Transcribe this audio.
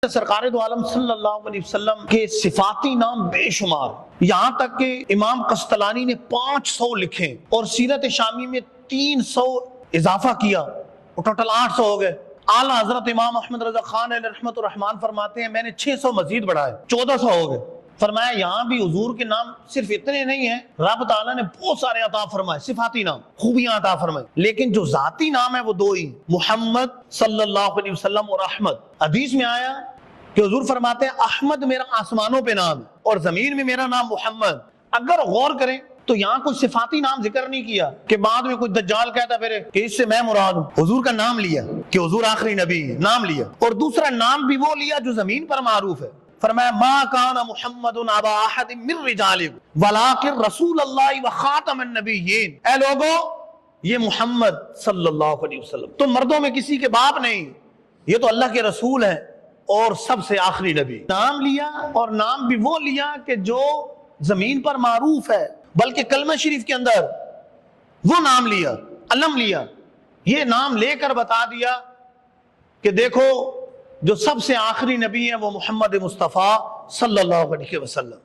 سرکار دو عالم صلی اللہ علیہ وسلم کے صفاتی نام بے شمار، یہاں تک کہ امام قسطلانی نے 500 لکھے اور سیرت شامی میں 300 اضافہ کیا، ٹوٹل 800 ہو گئے۔ اعلیٰ حضرت امام احمد رضا خان علیہ رحمت الرحمن فرماتے ہیں میں نے 600 مزید بڑھائے، 1400 ہو گئے۔ فرمایا یہاں بھی حضور کے نام صرف اتنے نہیں ہیں، رب تعالیٰ نے بہت سارے عطا فرمائے، صفاتی نام، خوبیاں عطا فرمائے، لیکن جو ذاتی نام ہے وہ دو ہی، محمد صلی اللہ علیہ وسلم اور احمد۔ حدیث میں آیا کہ حضور فرماتے ہیں احمد میرا آسمانوں پہ نام ہے اور زمین میں میرا نام محمد۔ اگر غور کریں تو یہاں کوئی صفاتی نام ذکر نہیں کیا کہ بعد میں کوئی دجال کہتا پھر کہ اس سے میں مراد ہوں۔ حضور کا نام لیا کہ حضور آخری نبی ہے، نام لیا، اور دوسرا نام بھی وہ لیا جو زمین پر معروف ہے۔ فرمایا ما کان محمد ابا احد من رجالکم ولکن رسول اللہ وخاتم النبیین۔ اے لوگو یہ محمد صلی اللہ علیہ وسلم تو مردوں میں کسی کے باپ نہیں، یہ تو اللہ کے رسول ہیں اور سب سے آخری نبی۔ نام لیا اور نام بھی وہ لیا کہ جو زمین پر معروف ہے، بلکہ کلمہ شریف کے اندر وہ نام لیا، علم لیا، یہ نام لے کر بتا دیا کہ دیکھو جو سب سے آخری نبی ہے وہ محمد مصطفیٰ صلی اللہ علیہ وسلم۔